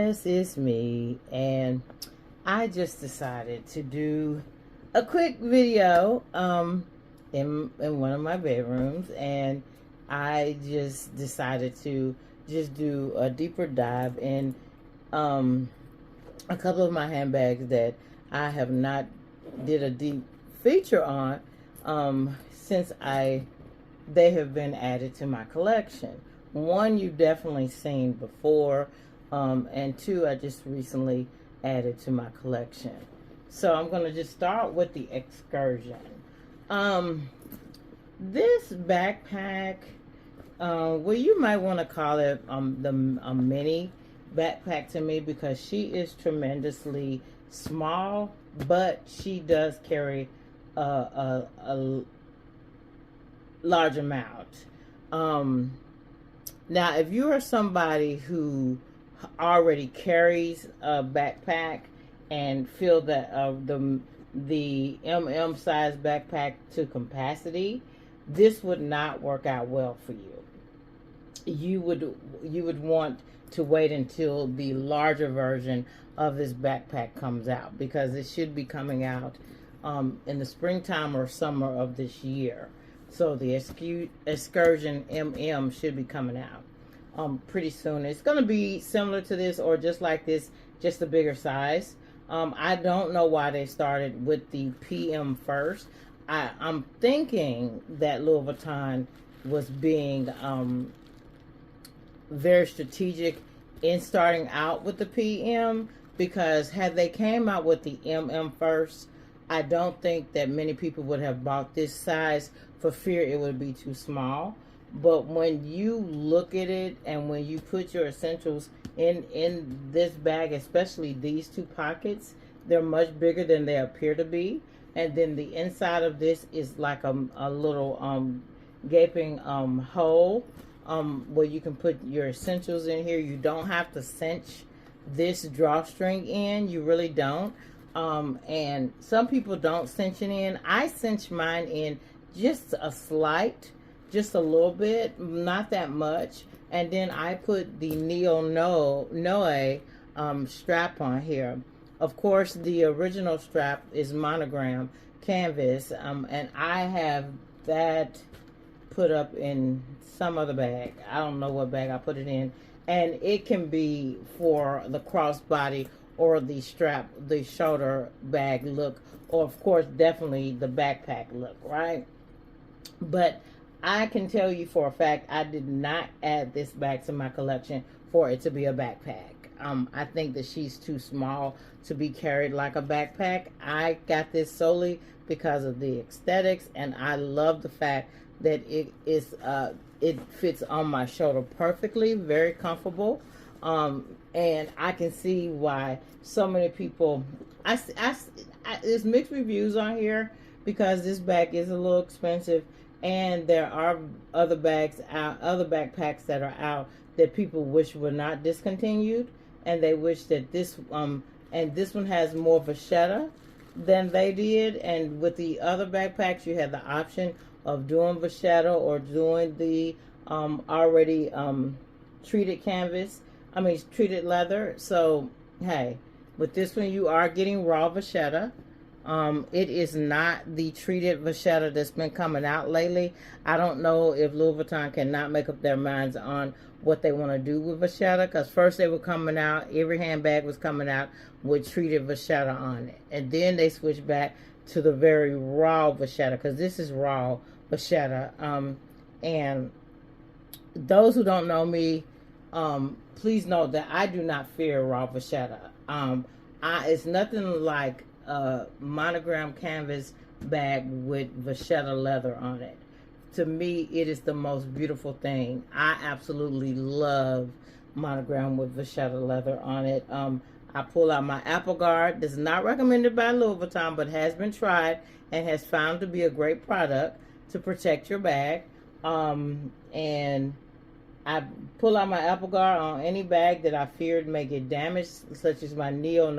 Yes, it's me, and I just decided to do a quick video in one of my bedrooms, and I just decided to just do a deeper dive in um a couple of my handbags that I have not did a deep feature on since I they have been added to my collection. One you've definitely seen before, and two I just recently added to my collection. So I'm going to just start with the excursion. This backpack, well, you might want to call it a mini backpack to me, because she is tremendously small, but she does carry a large amount. Now, if you are somebody who already carries a backpack and feel that the size backpack to capacity, this would not work out well for you. You would want to wait until the larger version of this backpack comes out, because it should be coming out in the springtime or summer of this year. So the Excursion MM should be coming out pretty soon. It's going to be similar to this, or just like this, just a bigger size. I don't know why they started with the PM first. I'm thinking that Louis Vuitton was being very strategic in starting out with the PM, because had they came out with the MM first, I don't think that many people would have bought this size, for fear it would be too small. But when you look at it, and when you put your essentials in this bag, especially these two pockets, they're much bigger than they appear to be. And then the inside of this is like a little gaping hole where you can put your essentials in here. You don't have to cinch this drawstring in. You really don't. And some people don't cinch it in. I cinch mine in just a slight, just a little bit, not that much. And then I put the Noe strap on here. Of course, the original strap is monogram canvas, and I have that put up in some other bag. I don't know what bag I put it in. And it can be for the crossbody or the strap, the shoulder bag look, or of course, definitely the backpack look, right? But I can tell you for a fact, I did not add this bag to my collection for it to be a backpack. I think that she's too small to be carried like a backpack. I got this solely because of the aesthetics, and I love the fact that it fits on my shoulder perfectly, very comfortable. And I can see why so many people, there's mixed reviews on here, because this bag is a little expensive, and there are other bags out, other backpacks that are out that people wish were not discontinued, and they wish that this and this one has more vachetta than they did. And with the other backpacks, you had the option of doing vachetta or doing the already treated canvas. Treated leather. So hey, with this one you are getting raw vachetta. It is not the treated vachetta that's been coming out lately. I don't know if Louis Vuitton cannot make up their minds on what they want to do with vachetta, because first they were coming out, every handbag was coming out with treated vachetta on it, and then they switched back to the very raw vachetta, because this is raw vachetta. And those who don't know me, please know that I do not fear raw vachetta. It's nothing like a monogram canvas bag with vachetta leather on it. To me, it is the most beautiful thing. I absolutely love monogram with vachetta leather on it. I pull out my Apple Guard. This is not recommended by Louis Vuitton, but has been tried and has found to be a great product to protect your bag. And I pull out my Apple Guard on any bag that I feared may get damaged, such as my Noe.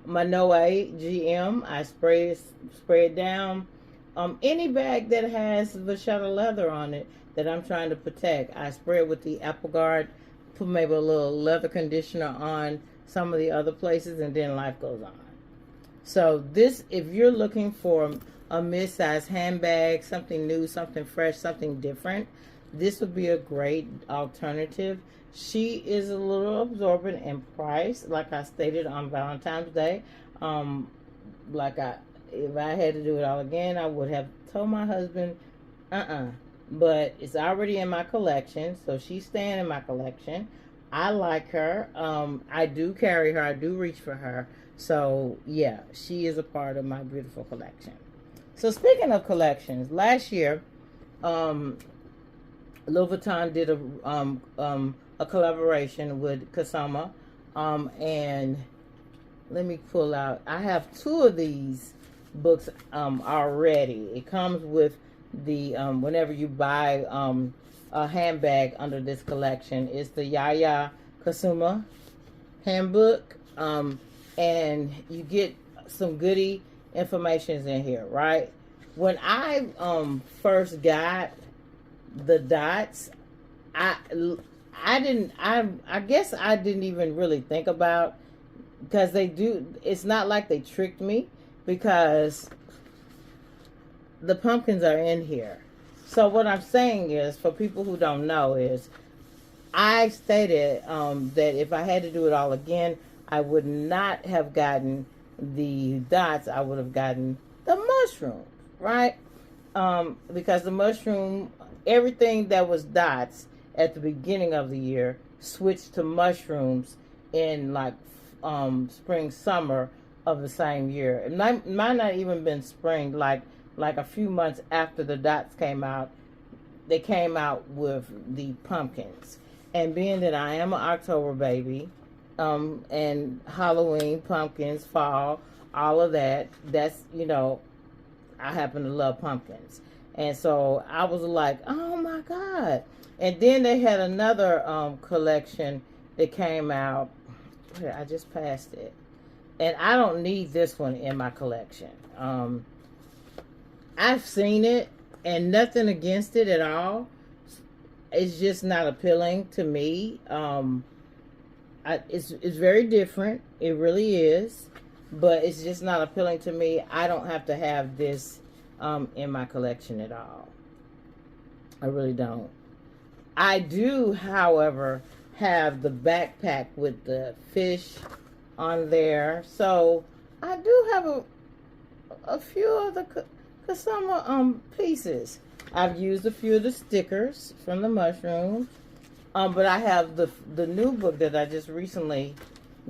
My Noe GM, I spray it down. Any bag that has vachetta leather on it that I'm trying to protect, I spray it with the Apple Guard put maybe a little leather conditioner on some of the other places, and then life goes on. So this, if you're looking for a mid-size handbag, something new, something fresh, something different, this would be a great alternative. She is a little absorbent in price, like I stated on Valentine's Day. If I had to do it all again, I would have told my husband, but it's already in my collection, so she's staying in my collection. I like her. I do carry her. I do reach for her. So yeah, she is a part of my beautiful collection. So speaking of collections, last year, Louis Vuitton did a collaboration with Kusama, and let me pull out. I have 2 of these books already. It comes with the whenever you buy a handbag under this collection, it's the Yayoi Kusama handbook, and you get some goodie information in here, right? When I first got the dots, I guess I didn't even really think about, because it's not like they tricked me, because the pumpkins are in here. So what I'm saying is, for people who don't know, is I stated that if I had to do it all again, I would not have gotten the dots. I would have gotten the mushrooms, right? Because the mushroom, everything that was dots at the beginning of the year switched to mushrooms in like spring, summer of the same year. It might not even been spring, like a few months after the dots came out, they came out with the pumpkins. And being that I am an October baby, and Halloween, pumpkins, fall, all of that, that's, I happen to love pumpkins. And so I was like, oh my God. And then they had another collection that came out. I just passed it. And I don't need this one in my collection. I've seen it, and nothing against it at all. It's just not appealing to me. It's very different. It really is. But it's just not appealing to me. I don't have to have this in my collection at all. I really don't. I do, however, have the backpack with the fish on there. So I do have a few of the Kusama pieces. I've used a few of the stickers from the mushrooms. But I have the new book that I just recently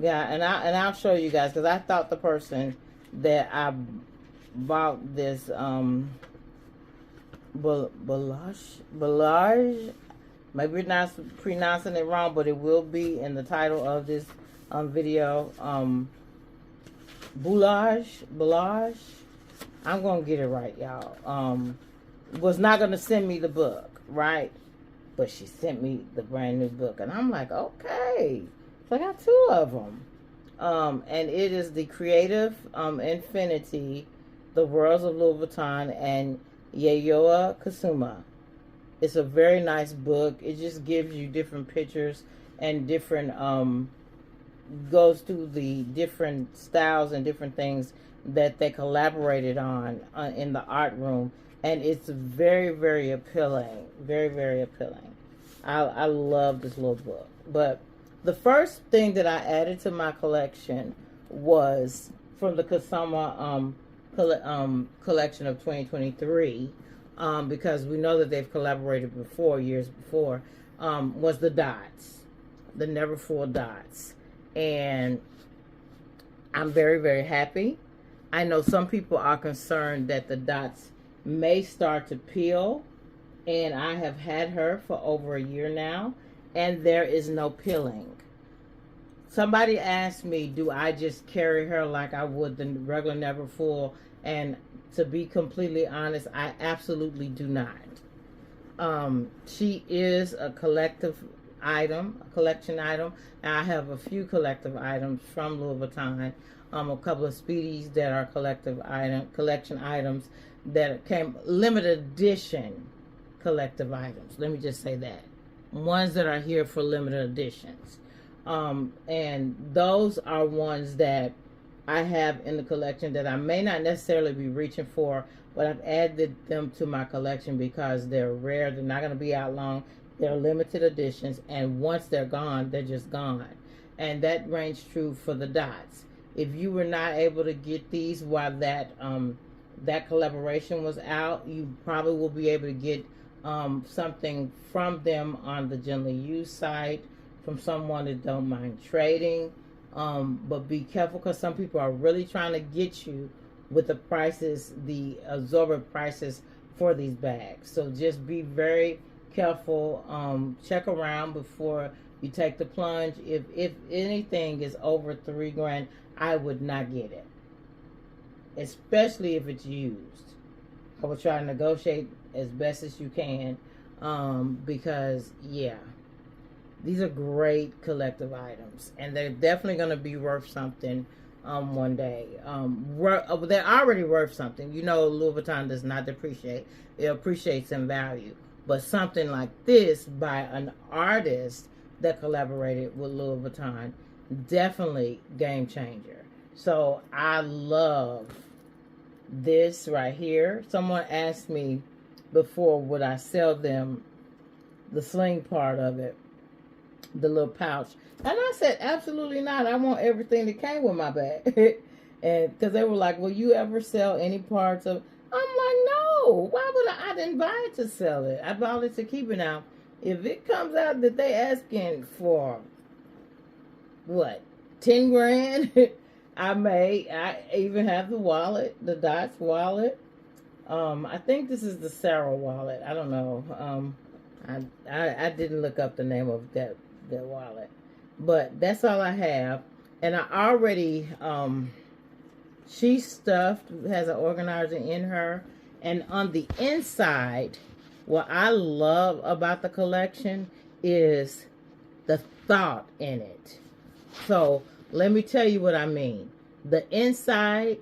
got, and I'll show you guys, because I thought the person that I bought this Boulage, maybe not pronouncing it wrong, but it will be in the title of this video. Boulage. I'm gonna get it right, y'all. Was not gonna send me the book, right? But she sent me the brand new book, and I'm like, okay. So I got 2 of them. And it is the Creative Infinity, The Worlds of Louis Vuitton, and Yayoi Kusama. It's a very nice book. It just gives you different pictures and different, goes through the different styles and different things that they collaborated on in the art room. And it's very, very appealing. Very, very appealing. I love this little book. But the first thing that I added to my collection was from the Kusama collection of 2023, because we know that they've collaborated before, years before, was the dots, the Never Full dots. And I'm very, very happy. I know some people are concerned that the dots may start to peel, and I have had her for over a year now, and there is no peeling. Somebody asked me, do I just carry her like I would the regular Never Full? And to be completely honest, I absolutely do not. She is a collective item, a collection item. I have a few collective items from Louis Vuitton, a couple of Speedies that are collection items that came limited edition collective items. Let me just say that. ones that are here for limited editions. And those are ones that I have in the collection that I may not necessarily be reaching for, but I've added them to my collection because they're rare. They're not going to be out long. They're limited editions, and once they're gone, they're just gone. And that rings true for the dots. If you were not able to get these while that collaboration was out, you probably will be able to get something from them on the Gently Used site, from someone that don't mind trading. But be careful, because some people are really trying to get you with the prices, the absorbent prices for these bags. So just be very careful. Check around before you take the plunge. If anything is over $3,000, I would not get it, especially if it's used. I would try to negotiate as best as you can, because yeah, these are great collective items, and they're definitely going to be worth something one day. They're already worth something. You know, Louis Vuitton does not depreciate. It appreciates in value. But something like this by an artist that collaborated with Louis Vuitton, definitely game changer. So I love this right here. Someone asked me before, would I sell them the sling part of it, the little pouch, and I said absolutely not. I want everything that came with my bag. And because they were like, will you ever sell any parts of, I'm like, no, why would I didn't buy it to sell it. I bought it to keep it. Now if it comes out that they asking for what, 10 grand, I even have the wallet, the Dots wallet. I think this is the Sarah wallet. I don't know. I didn't look up the name of that wallet, but that's all I have. And I already she's stuffed, has an organizer in her, and on the inside, what I love about the collection is the thought in it. So let me tell you what I mean. The inside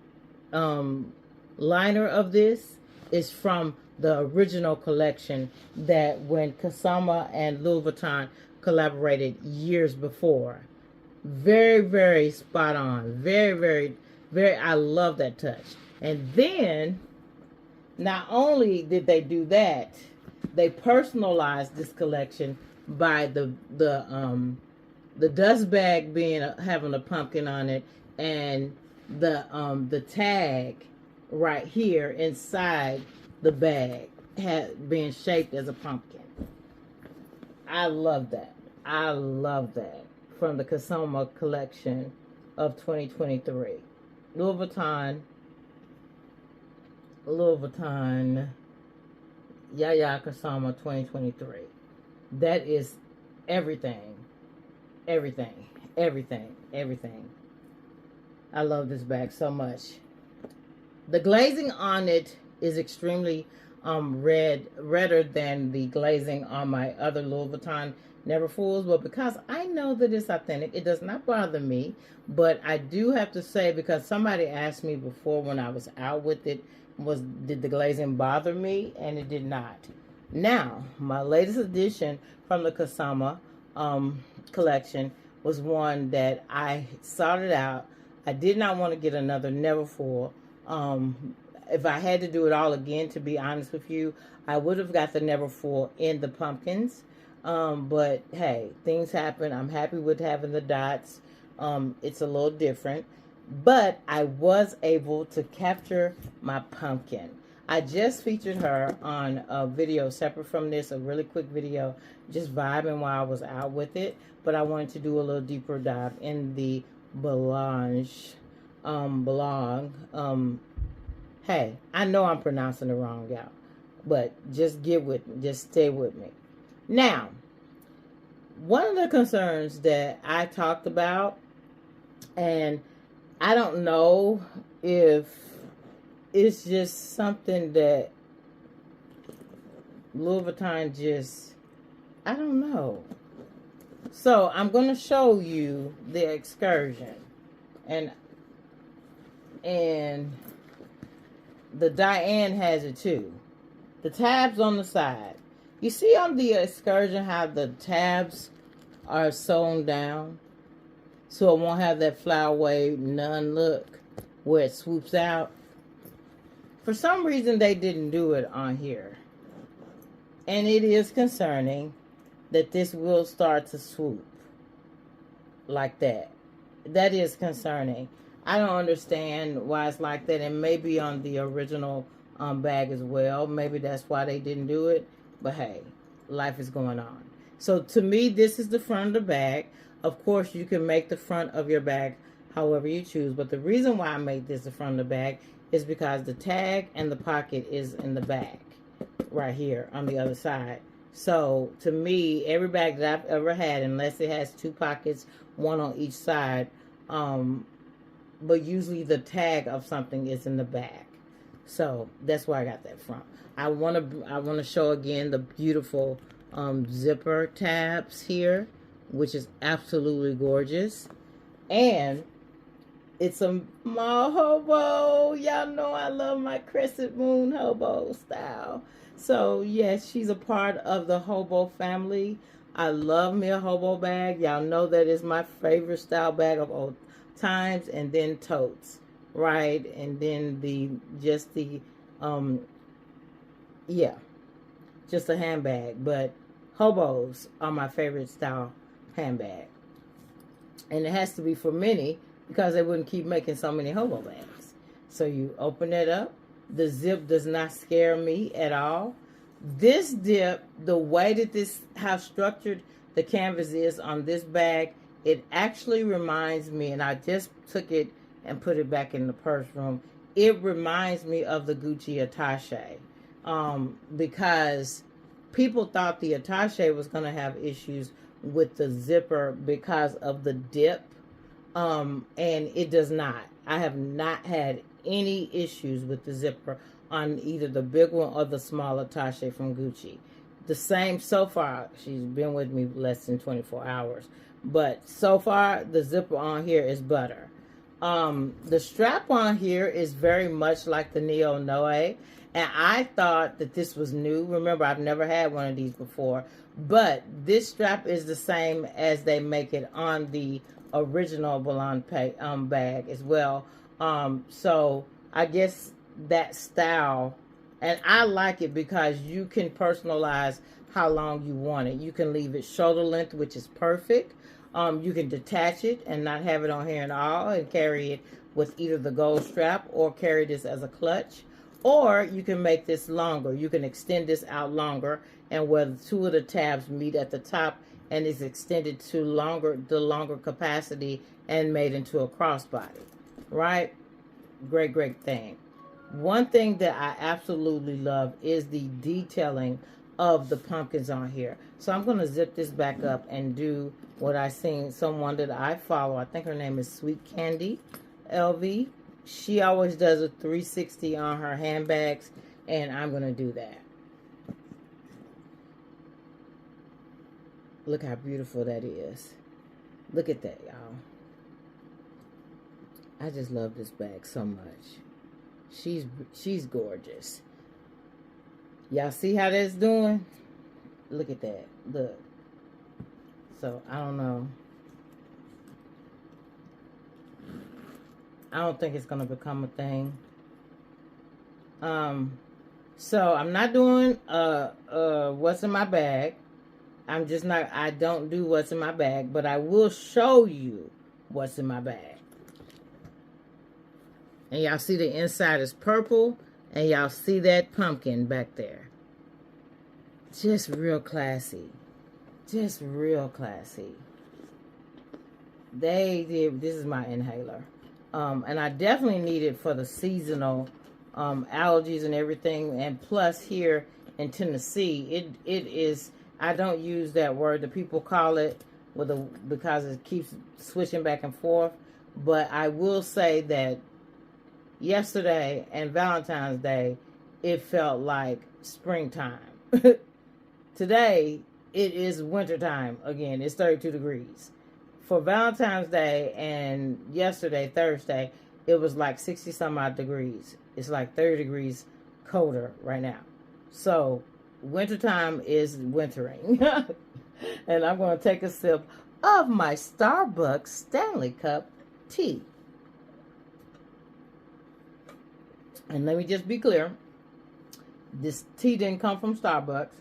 liner of this is from the original collection that when Kusama and Louis Vuitton collaborated years before. Very, very spot on. Very, very, very, I love that touch. And then, not only did they do that, they personalized this collection by the dust bag being having a pumpkin on it, and the tag right here inside the bag being shaped as a pumpkin. I love that. I love that. From the Kusama collection of 2023. Louis Vuitton, Yayoi Kusama 2023. That is everything. Everything. Everything. Everything. I love this bag so much. The glazing on it is extremely redder than the glazing on my other Louis Vuitton Never Fools, but because I know that it's authentic, it does not bother me. But I do have to say, because somebody asked me before when I was out with it, did the glazing bother me? And it did not. Now, my latest edition from the Kusama collection was one that I sought it out. I did not want to get another Neverfull. If I had to do it all again, to be honest with you, I would have got the Neverfull in the pumpkins. But hey, things happen. I'm happy with having the dots. It's a little different. But I was able to capture my pumpkin. I just featured her on a video separate from this, a really quick video, just vibing while I was out with it. But I wanted to do a little deeper dive in the Belange blog. Hey, I know I'm pronouncing it wrong, y'all, but just get with me, just stay with me. Now, one of the concerns that I talked about, and I don't know if it's just something that Louis Vuitton just, I don't know. So I'm going to show you the excursion, and the Diane has it too. The tabs on the side. You see on the Excursion how the tabs are sewn down? So it won't have that flyaway nun look where it swoops out. For some reason, they didn't do it on here. And it is concerning that this will start to swoop like that. That is concerning. I don't understand why it's like that. And maybe on the original bag as well. Maybe that's why they didn't do it. But hey, life is going on. So to me, this is the front of the bag. Of course, you can make the front of your bag however you choose. But the reason why I made this the front of the bag is because the tag and the pocket is in the bag right here on the other side. So to me, every bag that I've ever had, unless it has two pockets, one on each side, but usually the tag of something is in the bag. So that's where I got that from. I want to show again the beautiful zipper tabs here, which is absolutely gorgeous. And it's a small hobo. Y'all know I love my crescent moon hobo style. So yes, she's a part of the hobo family. I love me a hobo bag. Y'all know that is my favorite style bag of all times. And then totes, right? And then just a handbag. But hobos are my favorite style handbag. And it has to be for many because they wouldn't keep making so many hobo bags. So you open it up. The zip does not scare me at all. This dip, the way that how structured the canvas is on this bag, it actually reminds me, and I just took it and put it back in the purse room. It reminds me of the Gucci attaché, because people thought the attaché was going to have issues with the zipper because of the dip, and it does not. I have not had any issues with the zipper on either the big one or the small attaché from Gucci. The same so far. She's been with me less than 24 hours. But so far, the zipper on here is butter. The strap on here is very much like the Neo Noe. And I thought that this was new. Remember, I've never had one of these before. But this strap is the same as they make it on the original Boulogne bag as well. So I guess that style, and I like it because you can personalize how long you want it. You can leave it shoulder length, which is perfect. You can detach it and not have it on here at all and carry it with either the gold strap or carry this as a clutch. Or you can make this longer. You can extend this out longer, and where two of the tabs meet at the top and is extended to the longer capacity and made into a crossbody. Right? Great, great thing. One thing that I absolutely love is the detailing of the pumpkins on here. So I'm going to zip this back up and do what I seen someone that I follow. I think her name is Sweet Candy LV. She always does a 360 on her handbags, and I'm going to do that. Look how beautiful that is. Look at that, y'all. I just love this bag so much. She's gorgeous. Y'all see how that's doing? Look at that. Look. So, I don't know. I don't think it's going to become a thing. So, I'm not doing what's in my bag. I don't do what's in my bag, but I will show you what's in my bag. And y'all see the inside is purple. And y'all see that pumpkin back there. Just real classy. Just real classy. This is my inhaler. And I definitely need it for the seasonal allergies and everything. And plus here in Tennessee, it is, I don't use that word that people call it because it keeps switching back and forth. But I will say that yesterday and Valentine's Day, it felt like springtime. Today, it is wintertime again. It's 32 degrees. For Valentine's Day and yesterday, Thursday, it was like 60 some odd degrees. It's like 30 degrees colder right now. So, wintertime is wintering. And I'm going to take a sip of my Starbucks Stanley Cup tea. And let me just be clear. This tea didn't come from Starbucks.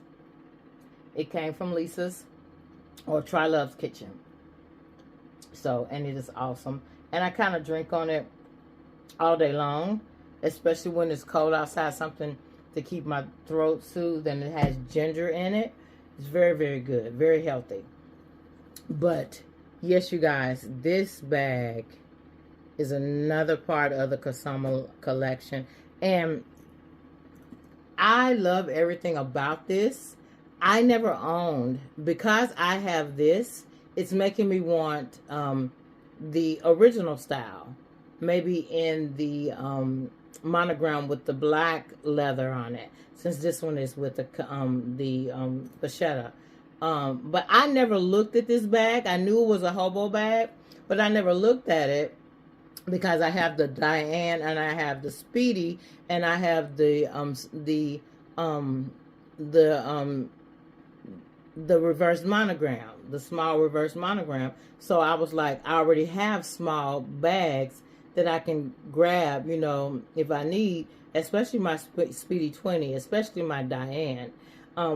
It came from Lisa's or Try Love's Kitchen. So, and it is awesome. And I kind of drink on it all day long, especially when it's cold outside, something to keep my throat soothed, and it has ginger in it. It's very, very good, very healthy. But yes, you guys, this bag is another part of the Kusama collection, and I love everything about this. I never owned, because I have this, it's making me want the original style, maybe in the monogram with the black leather on it, since this one is with the vachetta. But I never looked at this bag. I knew it was a hobo bag, but I never looked at it because I have the Diane and I have the Speedy and I have the reverse monogram, the small reverse monogram. So I was like, I already have small bags that I can grab, you know, if I need, especially my Speedy 20, especially my Diane,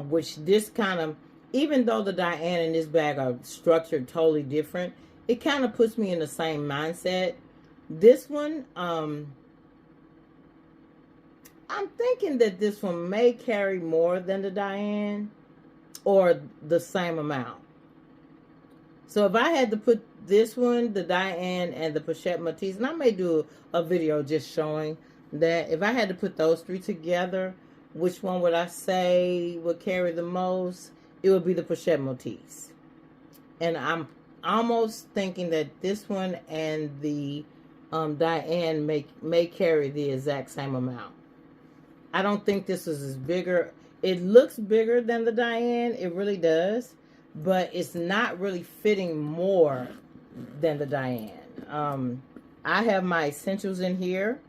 which this kind of, even though the Diane and this bag are structured totally different, it kind of puts me in the same mindset. This one, I'm thinking that this one may carry more than the Diane, or the same amount. So if I had to put this one, the Diane and the Pochette Matisse, and I may do a video just showing that, if I had to put those three together, which one would I say would carry the most? It would be the Pochette Matisse. And I'm almost thinking that this one and the Diane may carry the exact same amount. I don't think this is as bigger. It looks bigger than the Diane. It really does. But it's not really fitting more than the Diane. I have my essentials in here.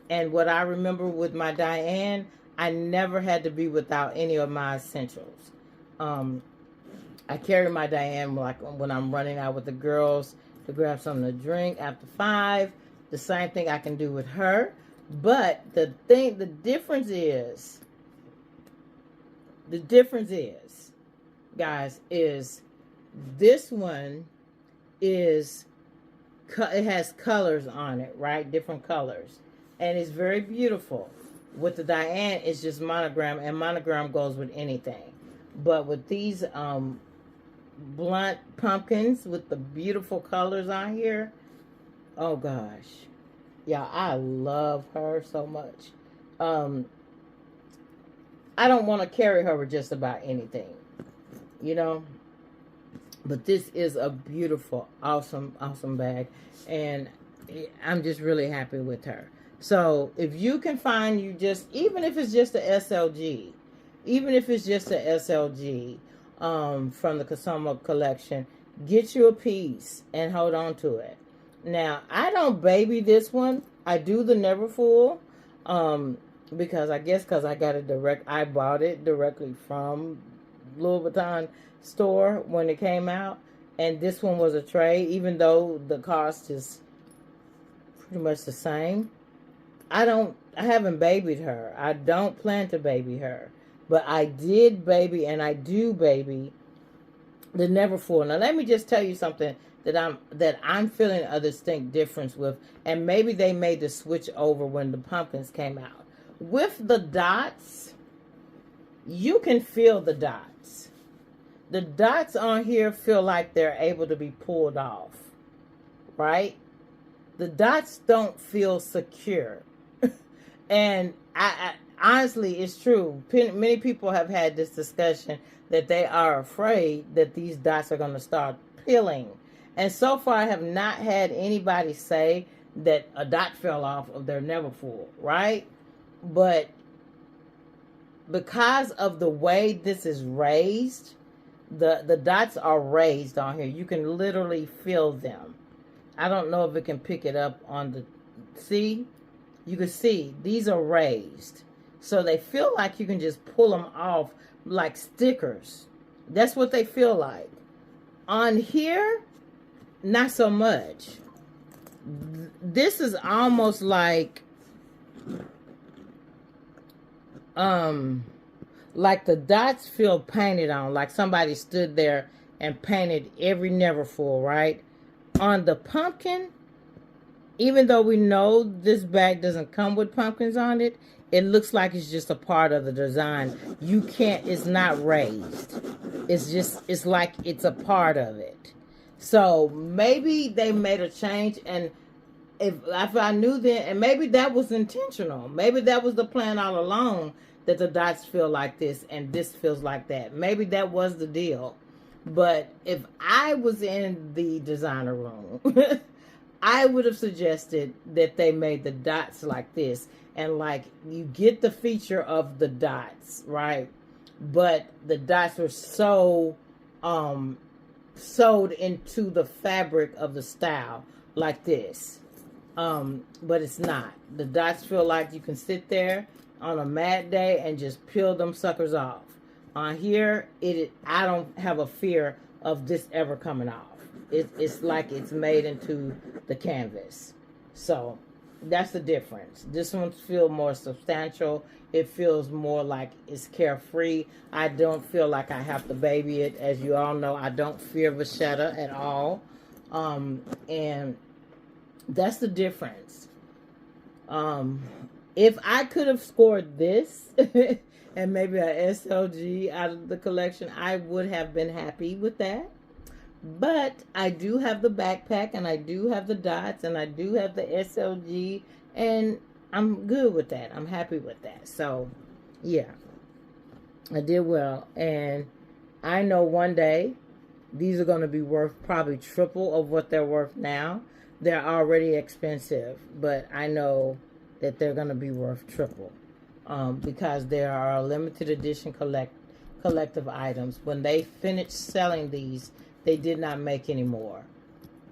And what I remember with my Diane, I never had to be without any of my essentials. I carry my Diane like when I'm running out with the girls to grab something to drink after 5. The same thing I can do with her. But the difference is, guys, is this one is, it has colors on it, right? Different colors. And it's very beautiful. With the Diane, it's just monogram, and monogram goes with anything. But with these blunt pumpkins with the beautiful colors on here, oh gosh. Yeah, I love her so much. I don't want to carry her with just about anything, you know. But this is a beautiful, awesome, awesome bag. And I'm just really happy with her. So if you can find you just, even if it's just a SLG, from the Kusama collection, get you a piece and hold on to it. Now, I don't baby this one. I do the Neverfull, because I guess because I got it I bought it directly from Louis Vuitton store when it came out. And this one was a trade, even though the cost is pretty much the same. I haven't babied her. I don't plan to baby her. But I did baby, and I do baby the Neverfull. Now, let me just tell you something that I'm feeling a distinct difference with, and maybe they made the switch over when the pumpkins came out. With the dots, you can feel the dots. The dots on here feel like they're able to be pulled off, right? The dots don't feel secure. And I honestly, it's true. Many people have had this discussion that they are afraid that these dots are going to start peeling. And so far, I have not had anybody say that a dot fell off of their Neverfull, right? But because of the way this is raised, the dots are raised on here. You can literally feel them. I don't know if it can pick it up on the, see? You can see these are raised. So they feel like you can just pull them off, like stickers. That's what they feel like. On here, not so much. This is almost like the dots feel painted on, like somebody stood there and painted every neverfull, right? On the pumpkin, even though we know this bag doesn't come with pumpkins on it, it looks like it's just a part of the design. You can't, it's not raised. It's like it's a part of it. So maybe they made a change, and if I knew then, and maybe that was intentional. Maybe that was the plan all along, that the dots feel like this and this feels like that. Maybe that was the deal. But if I was in the designer room, I would have suggested that they made the dots like this. And like, you get the feature of the dots, right? But the dots were so sewed into the fabric of the style like this. But it's not. The dots feel like you can sit there on a mad day and just peel them suckers off. On here, I don't have a fear of this ever coming off. It's like it's made into the canvas. So that's the difference. This one feels more substantial. It feels more like it's carefree. I don't feel like I have to baby it. As you all know, I don't fear vachetta at all. And that's the difference. If I could have scored this and maybe a SLG out of the collection, I would have been happy with that. But I do have the backpack, and I do have the dots, and I do have the SLG, and I'm good with that. I'm happy with that. So, yeah, I did well. And I know one day these are going to be worth probably triple of what they're worth now. They're already expensive, but I know that they're going to be worth triple, because there are limited edition collective items. When they finished selling these, they did not make any more.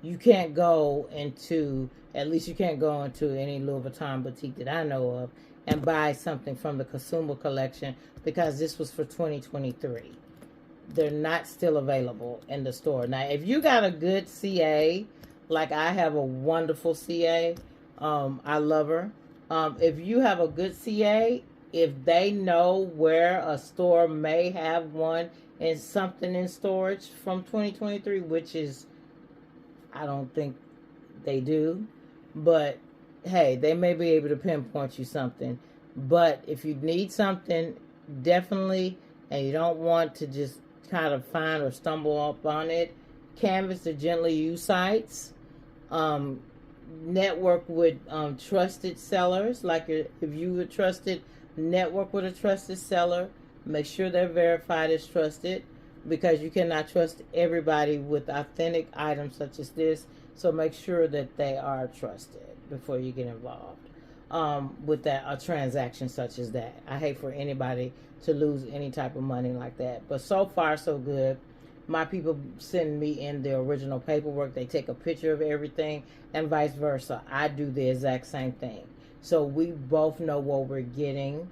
You can't go into, at least you can't go into any Louis Vuitton boutique that I know of and buy something from the Kusama collection, because this was for 2023. They're not still available in the store. Now, if you got a good CA, like I have a wonderful CA, I love her. If you have a good CA, if they know where a store may have one and something in storage from 2023, which is, I don't think they do, but hey, they may be able to pinpoint you something. But if you need something, definitely, and you don't want to just kind of find or stumble up on it, canvas the gently used sites. Network with trusted sellers. Like if you were trusted, network with a trusted seller. Make sure they're verified as trusted, because you cannot trust everybody with authentic items such as this. So make sure that they are trusted before you get involved with a transaction such as that. I hate for anybody to lose any type of money like that. But so far, so good. My people send me in the original paperwork. They take a picture of everything, and vice versa. I do the exact same thing. So we both know what we're getting.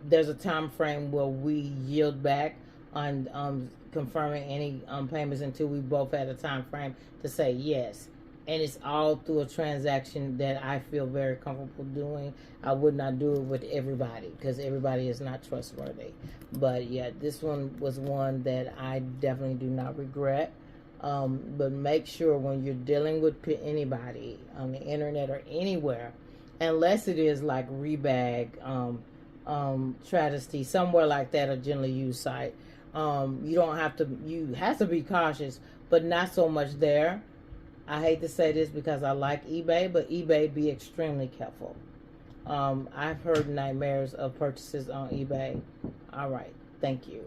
There's a time frame where we yield back on confirming any payments until we both had a time frame to say yes. And it's all through a transaction that I feel very comfortable doing. I would not do it with everybody, because everybody is not trustworthy. But yeah, this one was one that I definitely do not regret. But make sure when you're dealing with anybody on the internet or anywhere, unless it is like Rebag, Travesty, somewhere like that, a gently used site, you have to be cautious, but not so much there. I hate to say this because I like eBay, but eBay, be extremely careful. I've heard nightmares of purchases on eBay. All right. Thank you.